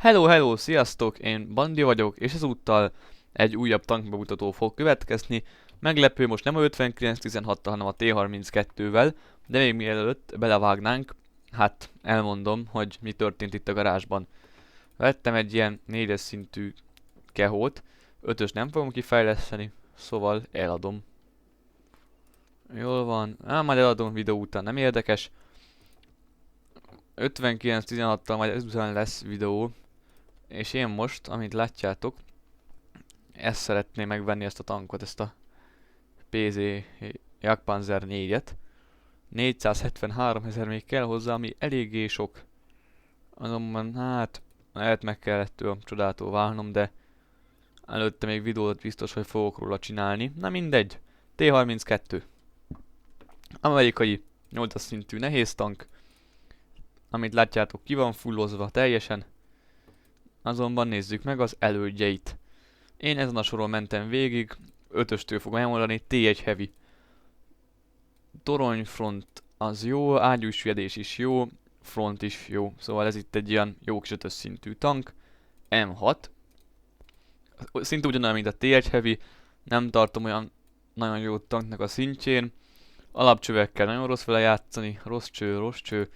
Hello, sziasztok! Én Bandi vagyok, és ezúttal egy újabb tankbemutató fog következni. Meglepő, most nem a 5916-tal, hanem a T32-vel, de még mielőtt belevágnánk, hát elmondom, hogy mi történt itt a garázsban. Vettem egy ilyen 4-es szintű kehót, 5-ös nem fogom kifejleszteni, szóval eladom. Jól van, majd eladom videó után, nem érdekes. 5916-tal majd ezután lesz videó. És én most, amit látjátok, ezt szeretném megvenni, ezt a tankot, ezt a PZ Jagdpanzer 4-et. 473 000 még kell hozzá, ami eléggé sok. Azonban hát, lehet meg kellett tőlem csodától válnom, de előtte még videót biztos, hogy fogok róla csinálni. Na mindegy, T32. Amerikai 8-as szintű nehéz tank, amit látjátok ki van fullozva teljesen. Azonban nézzük meg az elődjeit. Én ezen a soron mentem végig, 5-östől fogom elmondani, T1 Heavy. Toronyfront az jó, ágyúsüllyedés is jó, front is jó, szóval ez itt egy ilyen jó kis 5-ös szintű tank. M6. Szinte ugyanolyan, mint a T1 Heavy, nem tartom olyan nagyon jó tanknak a szintjén. Alapcsövekkel nagyon rossz vele játszani, rossz cső,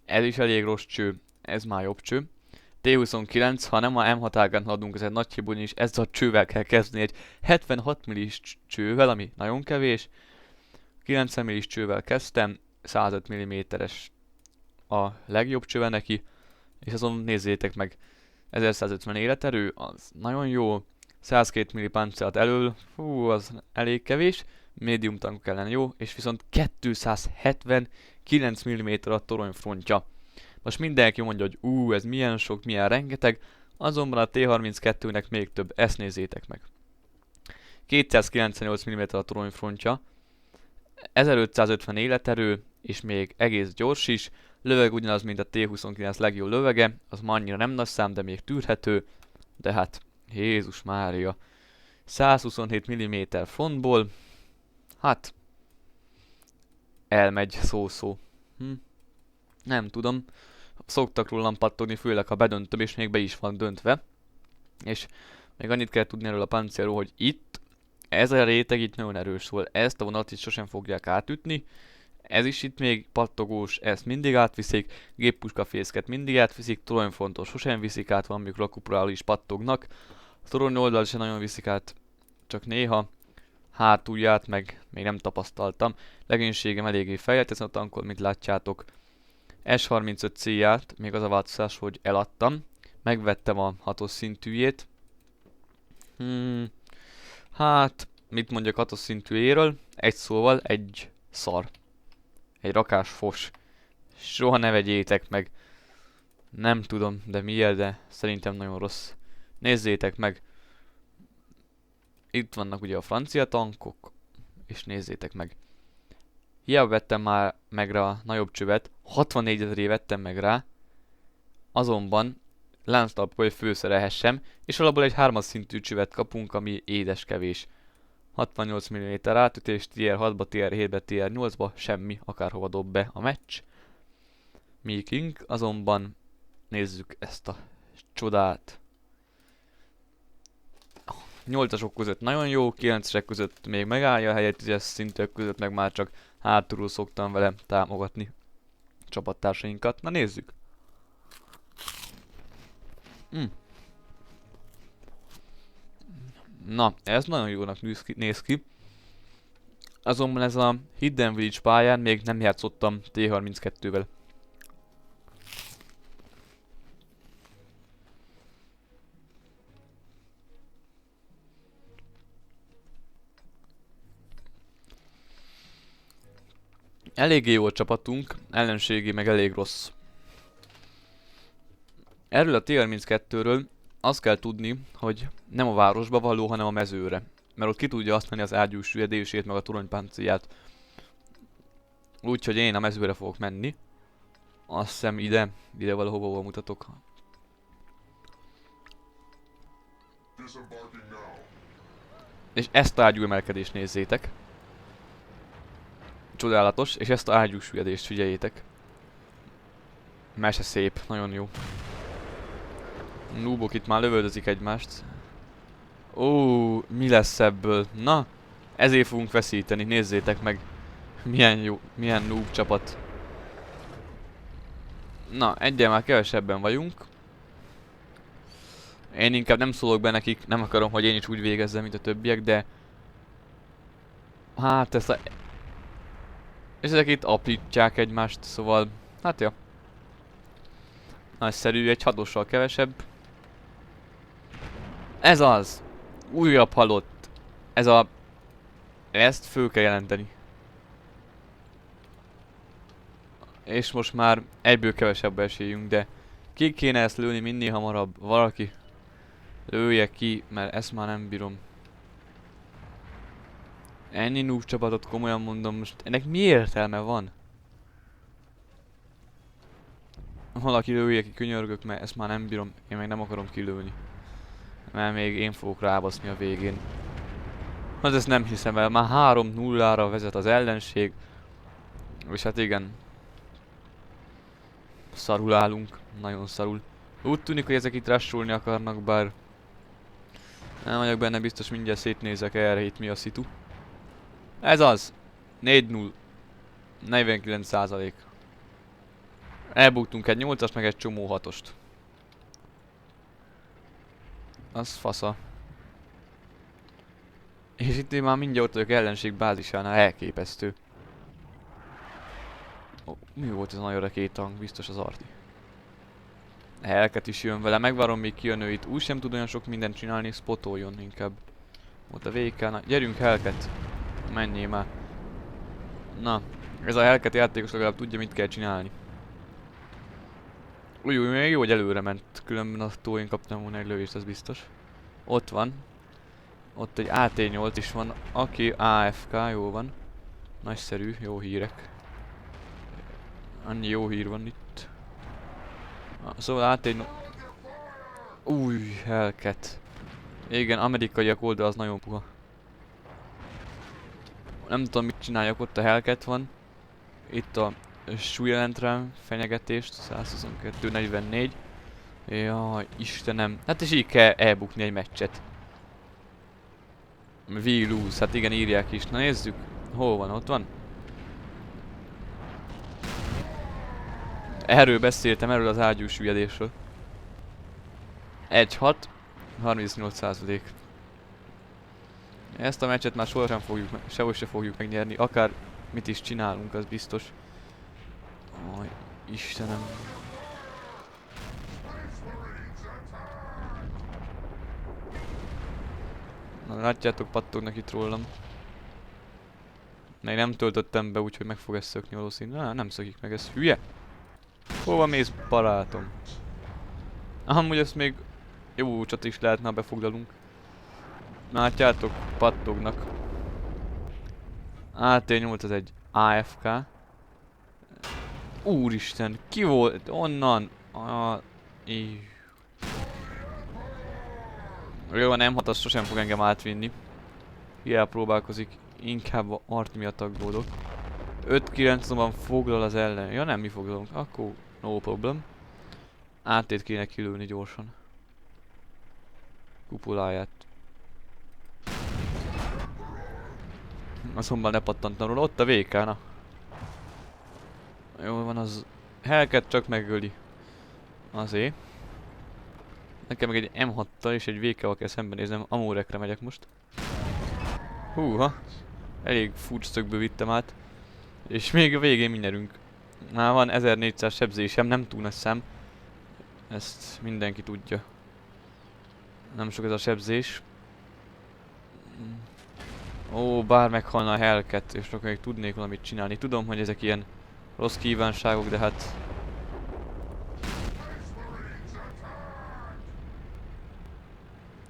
ez is elég rossz cső, ez már jobb cső. T29, ha nem a M6 ágán haladunk, ez egy nagy hibun is, ezzel a csővel kell kezdeni, egy 76 millis csővel, ami nagyon kevés. 90 millis csővel kezdtem, 105 mm-es a legjobb csöve neki, és azon nézzétek meg, 1150 életerő, az nagyon jó, 102 milli páncélt elől, fú, az elég kevés, médium tankok ellen jó, és viszont 279 mm a toronyfrontja. Most mindenki mondja, hogy ez milyen sok, milyen rengeteg, azonban a T32-nek még több, ezt nézzétek meg. 298 mm a toronyfrontja, 1550 életerő, és még egész gyors is, löveg ugyanaz, mint a T29 legjobb lövege, az ma annyira nem nagy szám, de még tűrhető, de hát, Jézus Mária. 127 mm frontból, hát, elmegy szó-szó. Nem tudom. Szoktak rólam pattogni, főleg ha bedöntöm, és még be is van döntve. És még annyit kell tudni erről a páncélról, hogy itt, ez a réteg itt nagyon erős, szóval ezt a vonalat itt sosem fogják átütni. Ez is itt még pattogós, ezt mindig átviszik, géppuskafészket mindig átviszik, toronyfrontot sosem viszik át, van amikor a kuporáról is pattognak. A torony oldal sem nagyon viszik át, csak néha. Hátulját meg még nem tapasztaltam. Legénységem eléggé fejlett ezen a tankon, mint látjátok. S35 C-ját, még az a változás, hogy eladtam. Megvettem a 6-os szintűjét. Hát, mit mondjak 6-os szintűjéről? Egy szóval, egy szar. Egy rakás fos. Soha ne vegyétek meg. Nem tudom, de miért, de szerintem nagyon rossz. Nézzétek meg. Itt vannak ugye a francia tankok. És nézzétek meg. Hiába vettem már meg rá a nagyobb csövet, 64 000 vettem meg rá, azonban lánctalpú, hogy főszerelhessem, és alapból egy 3-as szintű csövet kapunk, ami édes kevés. 68 mm átütés, tier 6-ba, tier 7-be, tier 8-ba, semmi, akárhova dob be a meccs. Meeking, azonban nézzük ezt a csodát. 8-asok között nagyon jó, 9-esek között még megállja a helyet, 10-es szintűek között meg már csak hátulról szoktam vele támogatni csapattársainkat. Na nézzük! Na, ez nagyon jónak néz ki. Azonban ez a Hidden Village pályán még nem játszottam T32-vel. Eléggé jó a csapatunk, ellenségi meg elég rossz. Erről a T32-ről azt kell tudni, hogy nem a városba való, hanem a mezőre. Mert ott ki tudja használni az ágyús süllyedését, meg a toronypáncélját. Úgyhogy én a mezőre fogok menni. Azt hiszem ide valahova mutatok. És ezt a ágyú emelkedést nézzétek. Csodálatos, és ezt a ágyú süllyedést figyeljétek. Mese szép, nagyon jó. Noobok itt már lövöldözik egymást. Ó, mi lesz ebből? Na, ezért fogunk veszíteni, nézzétek meg. Milyen jó, milyen noob csapat. Na, egyen már kevesebben vagyunk. Én inkább nem szólok be nekik, nem akarom, hogy én is úgy végezzem, mint a többiek, de... Hát ezt a... És ezek itt aprítják egymást, szóval... Hát ja. Nagyszerű, egy hadossal kevesebb. Ez az! Újabb halott. Ez a... Ezt föl kell jelenteni. És most már egyből kevesebb esélyünk, de... Ki kéne ezt lőni minél hamarabb? Valaki? Lője ki, mert ezt már nem bírom. Ennyi noob csapatot, komolyan mondom, most ennek mi értelme van? Valaki lője ki, könyörgök, mert ezt már nem bírom, én meg nem akarom kilőni. Mert még én fogok rábaszni a végén. Hát ezt nem hiszem el, már 3-0-ra vezet az ellenség. És hát igen. Szarul állunk, nagyon szarul. Úgy tűnik, hogy ezek itt rusholni akarnak, bár... Nem vagyok benne biztos, mindjárt szétnézek erre, itt mi a szitu. Ez az! 4-0. 49%. Elbuktunk egy 8-as, meg egy csomó 6-ost. Az fasza. És itt én már mindjárt ott vagyok ellenség bázisánál, elképesztő. Ó, mi volt ez a nagy rakétang? Biztos az arti. Helket is jön vele, megvárom még kijön ő itt. Úgy sem tud olyan sok mindent csinálni, spotoljon inkább. Ott a végkel, na gyerünk Helket. Menjél már. Na, ez a Helket játékos legalább tudja, mit kell csinálni. Úgy, még jó, hogy előre ment, különben attól én kaptam volna egy lövést, ez biztos. Ott van. Ott egy AT8 is van, aki AFK, jó van. Nagyszerű, jó hírek. Annyi jó hír van itt. Szóval AT8... Új, Helket. Igen, amerikaiak oldal az nagyon puha. Nem tudom, mit csináljak, ott a Helket van. Itt a súlyjelent rám fenyegetést, 122-44. Jaj, Istenem. Hát és így kell elbukni egy meccset. We lose, hát igen, írják is. Na nézzük. Hol van? Ott van? Erről beszéltem, erről az ágyús hülyedésről. 1-6, 38%. Ezt a meccset már sohasem fogjuk, sehogy se fogjuk megnyerni, akár mit is csinálunk, az biztos. Aj, Istenem. Na látjátok, pattognak itt rólam. Még nem töltöttem be, úgyhogy meg fog ezt szökni valószínűleg. Nem szökik meg, ez hülye. Hova mész, barátom? Amúgy ezt még jó csat is lehetne, ha befoglalunk. Látjátok, pattognak. AT8 az egy AFK. Úristen, ki volt? Onnan? Jó, nem hat, az sosem fog engem átvinni. Hiába próbálkozik, inkább a art miatt aggódok. 5-9 azonban foglal az ellen. Ja nem, mi foglalunk. Akkor no problem. Átét kéne kilőni gyorsan. Kupuláját. Azonban ne pattantam róla. Ott a VK, na. Jó van, az Helket csak megöli. Azért. Nekem meg egy M6-tal és egy VK-val kell szembenéznem. Amurekre megyek most. Húha. Elég furcszögből vittem át. És még a végén mi nyerünk. Már van 1400 sebzésem, nem túl nagy szám. Ezt mindenki tudja. Nem sok ez a sebzés. Ó, bár meghalna a Helket, és akkor még tudnék valamit csinálni. Tudom, hogy ezek ilyen rossz kívánságok, de hát...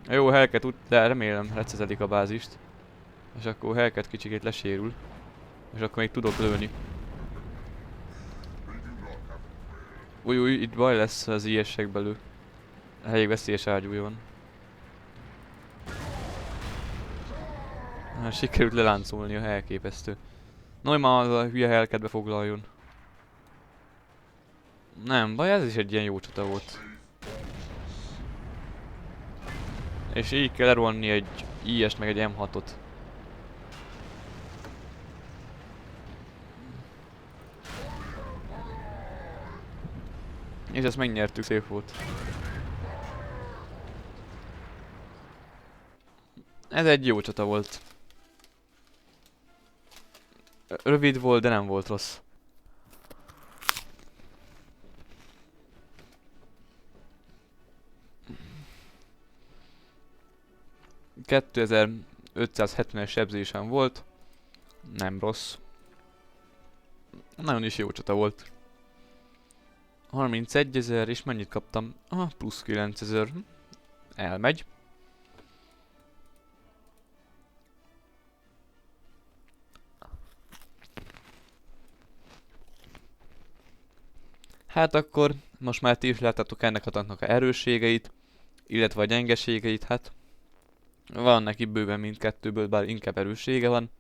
Jó, Helket de remélem recezedik a bázist. És akkor Helket kicsikét lesérül. És akkor még tudok lőni. Új, itt baj lesz az ilyesek belül. Elég veszélyes ágyúja van. Sikerült leláncolni a elképesztő. No, már az a hülye Helketbe foglaljon. Nem, baj, ez is egy ilyen jó csata volt. És így kell lerolni egy IS-t meg egy M6-ot. És ezt megnyertük, szép volt. Ez egy jó csata volt. Rövid volt, de nem volt rossz. ...2570-es sebzésem volt. Nem rossz. Nagyon is jó csata volt. 31 000 és mennyit kaptam? Ah, plusz 9000. Elmegy. Hát akkor most már ti is láttátok ennek a tanknak a erősségeit, illetve a gyengeségeit, hát van neki bőven mindkettőből, bár inkább erőssége van.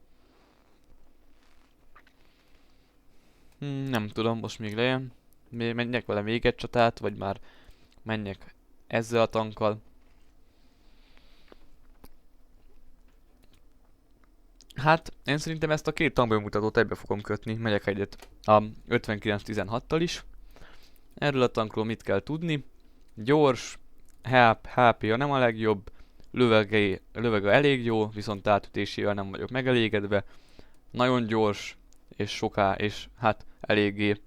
Nem tudom, most még lejön. Menjek vele még egy csatát, vagy már menjek ezzel a tankkal. Hát, én szerintem ezt a két tankbemutatót egybe fogom kötni, megyek egyet a 5916-tal is. Erről a tankról mit kell tudni? Gyors, HP-ja nem a legjobb, lövege elég jó, viszont átütésével nem vagyok megelégedve. Nagyon gyors, és soká, és hát eléggé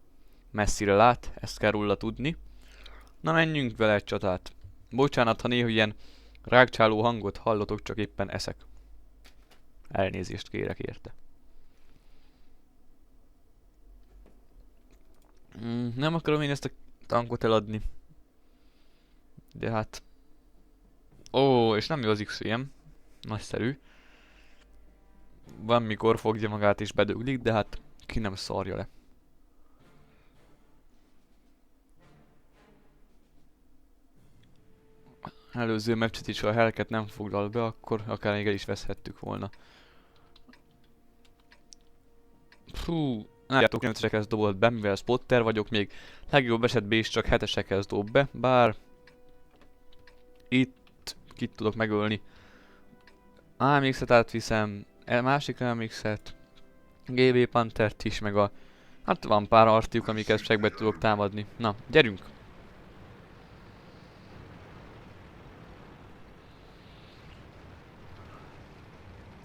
messzire lát, ezt kell róla tudni. Na menjünk vele egy csatát. Bocsánat, ha néha ilyen rágcsáló hangot hallotok, csak éppen eszek. Elnézést kérek érte. Nem akarom én ezt a tankot eladni. De hát... Ó, és nem jó az XVM. Nagyszerű. Van mikor fogja magát és bedöglik, de hát ki nem szarja le. Előző meccset is, ha a Hellcat nem foglal be, akkor akár még el is veszhettük volna. Fú, látjátok, 9-esekhez dobott be, mivel spotter vagyok, még legjobb esetben is csak 7-esekhez dob be, bár itt kit tudok megölni. AMX-et átviszem, másik AMX-et, GB Panthert is, meg a... Hát van pár artiuk, amiket segbe tudok támadni. Na, gyerünk!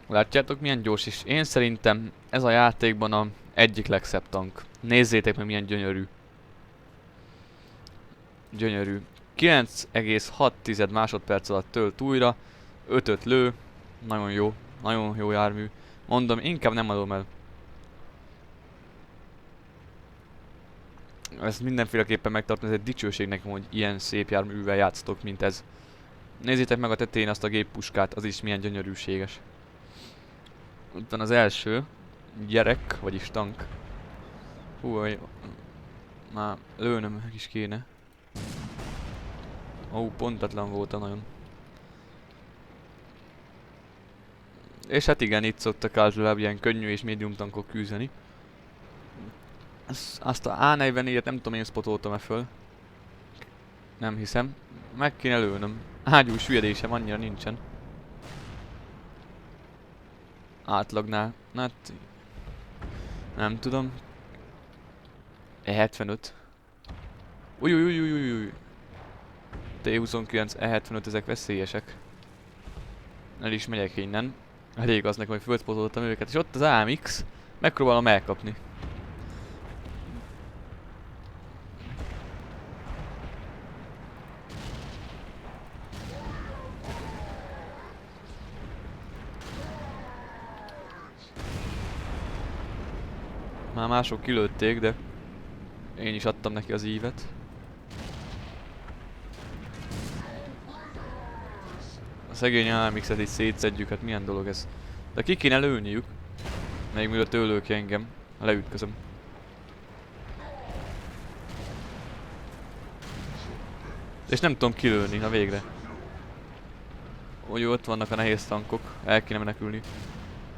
Látjátok milyen gyors is? Én szerintem ez a játékban a egyik legszebb tank. Nézzétek meg milyen gyönyörű. Gyönyörű. 9,6 másodperc alatt tölt újra. 5-öt lő. Nagyon jó. Nagyon jó jármű. Mondom, inkább nem adom el. Ezt mindenféleképpen megtartom, ez egy dicsőség nekem, hogy ilyen szép járművel játsztok, mint ez. Nézzétek meg a tetején azt a géppuskát, az is milyen gyönyörűséges. Ott van az első gyerek, vagyis tank. Hú, már lőnöm is kéne. Ó, pontatlan voltam nagyon. És hát igen, itt szoktak általában ilyen könnyű és médium tankok küzdeni. Azt a A44-et nem tudom, én spotoltam-e föl. Nem hiszem. Meg kéne lőnöm. Ágyús hülyedésem annyira nincsen. Átlagnál. Hát... Nem tudom. E75. Új. T29, E75, ezek veszélyesek. El is megyek innen. Elég az nekem, hogy fölspotoltam őket, és ott az AMX. Megpróbálom elkapni. Már mások kilőtték, de én is adtam neki az ívet. A szegény AMX-et így szétszedjük, hát milyen dolog ez. De ki kéne lőniük. Még mielőtt ő lő ki engem. Leütközöm. És nem tudom kilőni, na végre. Úgy ott vannak a nehéz tankok. El kéne menekülni.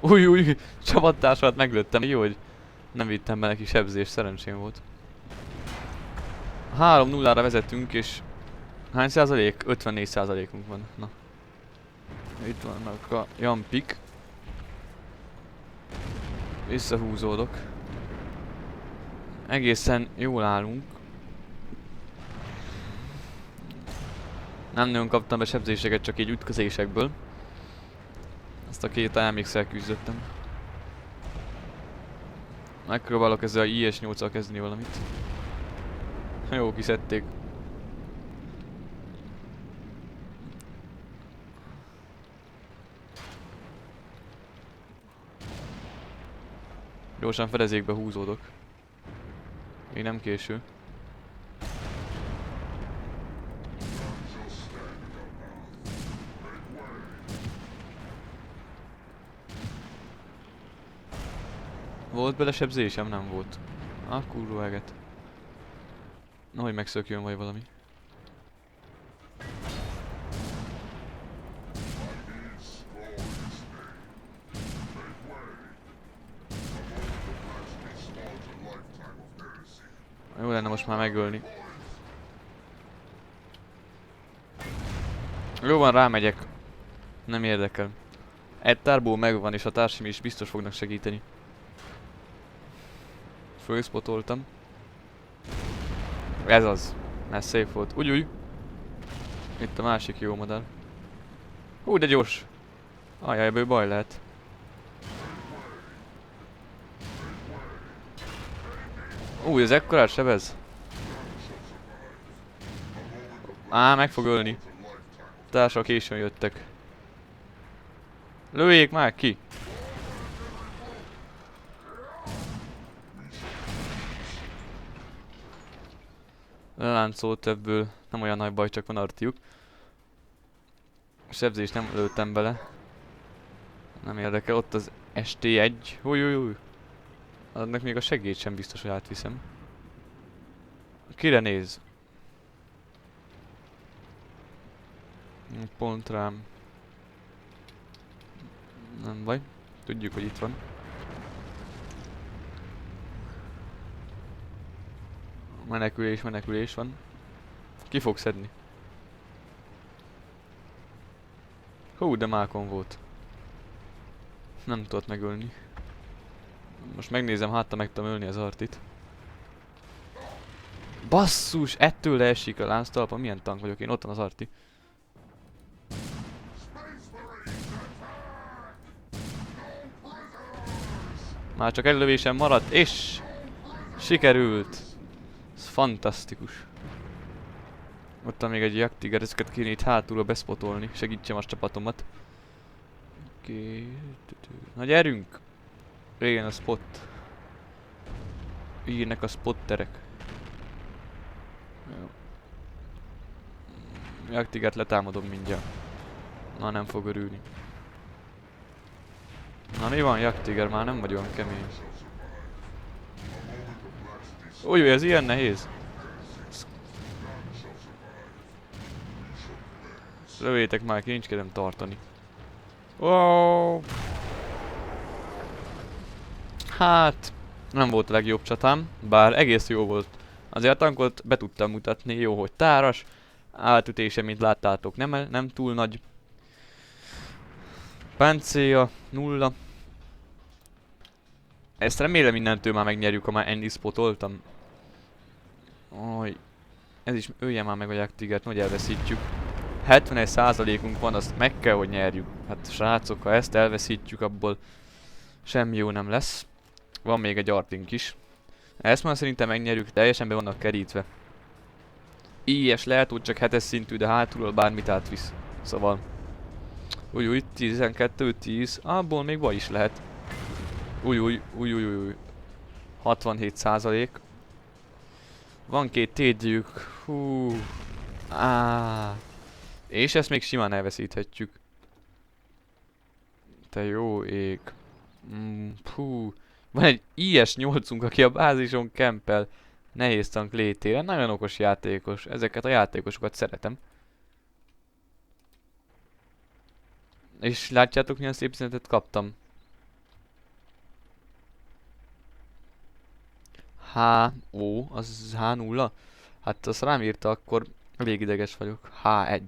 Új, csapattársamat meglőttem. Jó, hogy nem vittem be neki sebzést, szerencsém volt. 3-0-ra vezetünk, és hány százalék? 54%-unk van. Na. Itt vannak a jampik. Visszahúzódok. Egészen jól állunk. Nem nagyon kaptam be sebzéseket, csak így ütközésekből. Azt a két elmékszel küzdöttem. Megpróbálok ezzel a IS-8-al kezdeni valamit. Jó, kiszedték. Gyorsan fedezékbe húzódok. Még nem késő. Volt bele sebzésem? Nem volt. Ah, kurva eget. Nehogy megszökjön vagy valami. Jó lenne most már megölni. Jó van, rámegyek. Nem érdekel. Egy tárbó megvan, és a társaim is biztos fognak segíteni. Fölspotoltam. Ez az. Ez szép volt. Úgy. Itt a másik jó modell. Hú, de gyors. Ajaj, ebből baj lehet. Ez ekkorát sebez. Meg fog ölni. Társak későn jöttek. Lőjék már ki! Leláncolt ebből. Nem olyan nagy baj, csak van artiuk. Sebzést nem lőttem bele. Nem érdekel, ott az ST1. Új. Annak még a segélyt sem biztos, hogy átviszem. Kire néz? Pont rám. Nem baj. Tudjuk, hogy itt van. Menekülés van. Ki fog szedni? Hú, de mákon volt. Nem tudott megölni. Most megnézem, hátta meg tudom ölni az artit. Basszus! Ettől leesik a lánctalpa. Milyen tank vagyok én? Ott van az arti. Már csak egy lövésem maradt, és sikerült! Ez fantasztikus. Ott van még egy Jagdtiger, ezeket kéne itt hátulra beszpotolni, segítsem a csapatomat. Na gyerünk! Régen a spot. Írnek a spotterek. Jó. Jagdtigert letámadom mindjárt. Na, nem fog örülni. Na mi van, Jagdtiger? Már nem vagy olyan kemény. Új, ez ilyen nehéz. Lövétek már, kincskedem tartani. Wow. Hát, nem volt a legjobb csatám, bár egész jó volt. Azért a tankot be tudtam mutatni, jó, hogy táras. Átütése, mint láttátok, nem túl nagy. Páncélja, 0. Ezt remélem innentől már megnyerjük, ha már ennyit spotoltam. Ez is ölje már meg a Jagdtigert, hogy elveszítjük. 71%-unk van, azt meg kell, hogy nyerjük. Hát srácok, ha ezt elveszítjük, abból semmi jó nem lesz. Van még egy artink is. Ezt már szerintem megnyerjük, teljesen be vannak kerítve. IS lehet, hogy csak 7-es szintű, de hátulról bármit átvisz. Szóval. Új, 12-10, abból még baj is lehet. Új. 67%. Van 2 tédjük. Hú. És ezt még simán elveszíthetjük. Te jó ég. Van egy IS-8-unk, aki a bázison kempel. Nehéz tank létére. Nagyon okos játékos. Ezeket a játékosokat szeretem. És látjátok, milyen szép üzenetet kaptam? Az H0? Hát azt rám írta, akkor elég ideges vagyok. H1.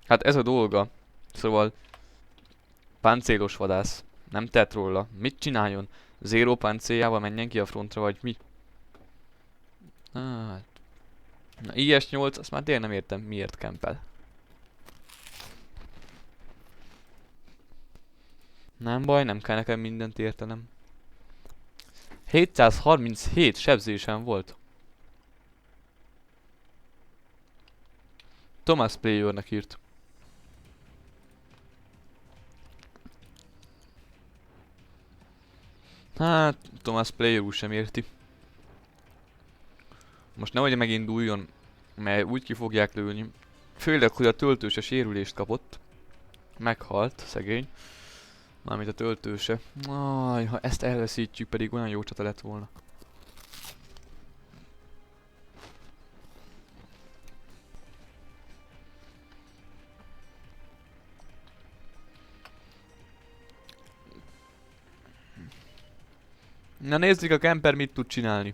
Hát ez a dolga. Szóval páncélos vadász. Nem tett róla. Mit csináljon? Zero páncéljával menjen ki a frontra, vagy mi? Hát. Na, IS-8, azt már tényleg nem értem, miért kempel. Nem baj, nem kell nekem mindent értenem. 737 sebzésem volt. Thomas Playernek írt. Hát, Thomas Player úgy sem érti. Most nehogy meginduljon, mert úgy ki fogják lőni. Főleg, hogy a töltőse sérülést kapott. Meghalt, szegény. Mármint a töltőse. Aj, ha ezt elveszítjük, pedig olyan jó csata lett volna. Na nézzük, a camper mit tud csinálni.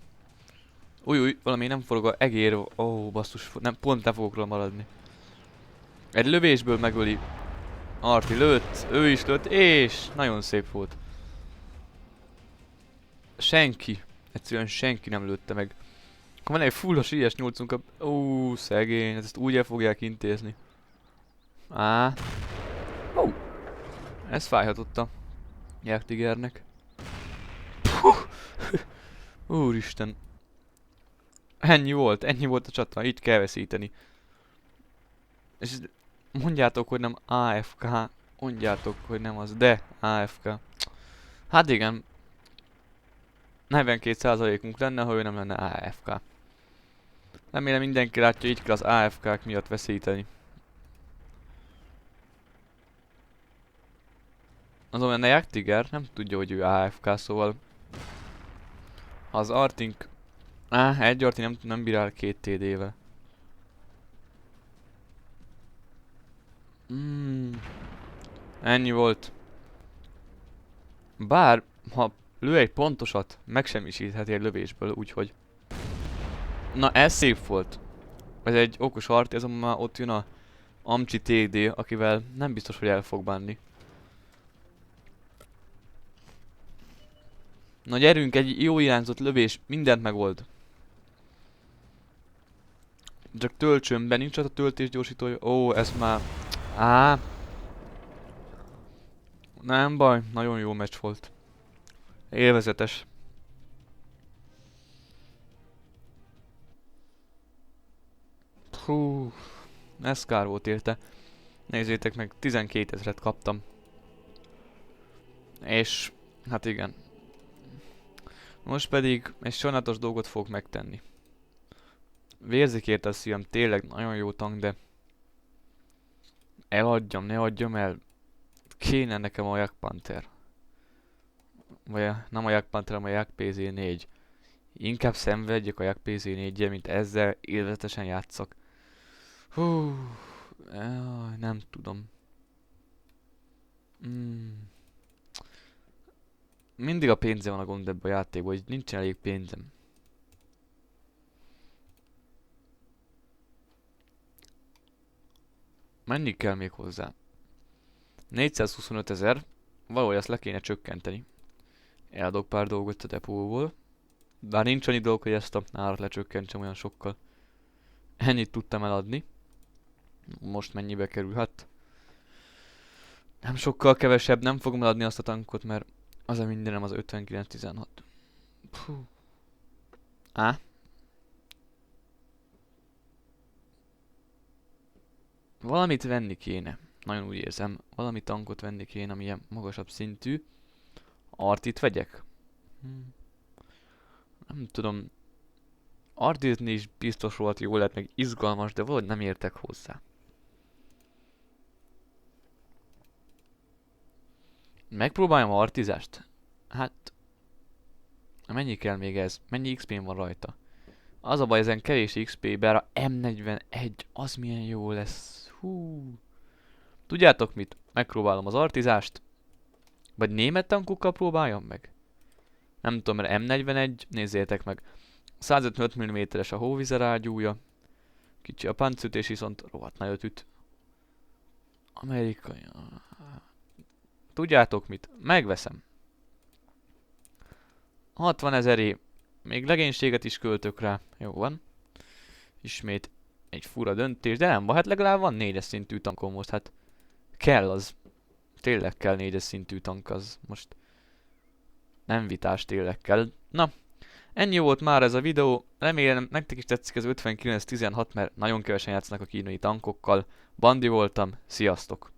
Új, valami nem forog a egér. Ó, basszus, nem, pont nem fogok róla maradni. Egy lövésből megöli. Arti lőtt, ő is lőtt, és nagyon szép volt. Senki, egyszerűen senki nem lőtte meg. Van egy fullos IS-8-unk a... Ó, szegény, ezt úgy el fogják intézni. Á. Ó. Ez fájhatott a Jagdtigernek. Úristen. Ennyi volt a csata, így kell veszíteni. És mondjátok, hogy nem AFK. Mondjátok, hogy nem az, de AFK. Hát igen. 42%-unk lenne, ha ő nem lenne AFK. Remélem mindenki látja, így kell az AFK-k miatt veszíteni. Azonban a Jagdtiger nem tudja, hogy ő AFK, szóval... Ha az Artink... egy Arti nem bírál 2 TD-vel. Ennyi volt. Bár, ha lő egy pontosat, megsemmisítheti egy lövésből, úgyhogy... Na, ez szép volt. Ez egy okos Arti, azonban már ott jön a Amcsi TD, akivel nem biztos, hogy el fog bánni. Na gyerünk, egy jó irányzott lövés, mindent megold. Csak töltsön be, nincs az a töltés gyorsítója. Ó, ez már... Nem baj, nagyon jó meccs volt. Élvezetes. Hú, ez kár volt érte. Nézzétek meg, 12 000-et kaptam. És, hát igen. Most pedig egy sajnálatos dolgot fogok megtenni. Vérzik érte a szívem, tényleg nagyon jó tank, de... Eladjam, ne adjam el. Kéne nekem a Jagdpanther. Vagy nem a Jagdpanther, hanem a Jagd-PZ4. Inkább szenvedjek a Jagd-PZ4-jel, mint ezzel élvezetesen játszok. Hú, nem tudom. Mindig a pénzem van a gond ebben a játékban, hogy nincsen elég pénzem. Mennyi kell még hozzá? 425 000. Valahogy azt le kéne csökkenteni. Eladok pár dolgot a depóból. Bár nincs annyi dolog, hogy ezt a árat lecsökkentsem olyan sokkal. Ennyit tudtam eladni. Most mennyibe kerül? Hát... Nem sokkal kevesebb, nem fogom eladni azt a tankot, mert az a mindenem az 59-16. Puh. Valamit venni kéne. Nagyon úgy érzem. Valami tankot venni kéne, ami ilyen magasabb szintű. Artit vegyek? Nem tudom. Artizni is biztos volt jó lett, meg izgalmas, de valahogy nem értek hozzá. Megpróbáljam a artizást? Hát... Mennyi kell még ez? Mennyi XP-n van rajta? Az a baj, ezen kevés XP, bár a M41, az milyen jó lesz. Hú. Tudjátok mit? Megpróbálom az artizást. Vagy német tankokkal próbáljam meg? Nem tudom, mert M41, nézzétek meg. 155 mm-es a hóvizer ágyúja. Kicsi a páncütés, viszont rohadt nagyot üt. Amerikai... Tudjátok mit? Megveszem. 60 000-ért. Még legénységet is költök rá. Jó van. Ismét egy fura döntés, de nem, hát legalább van 4-es szintű tankom most, hát kell az. Tényleg kell 4-es szintű tank, az most nem vitás, tényleg kell. Na, ennyi volt már ez a videó, remélem nektek is tetszik ez 59-16, mert nagyon kevesen játszanak a kínai tankokkal. Bandi voltam, sziasztok!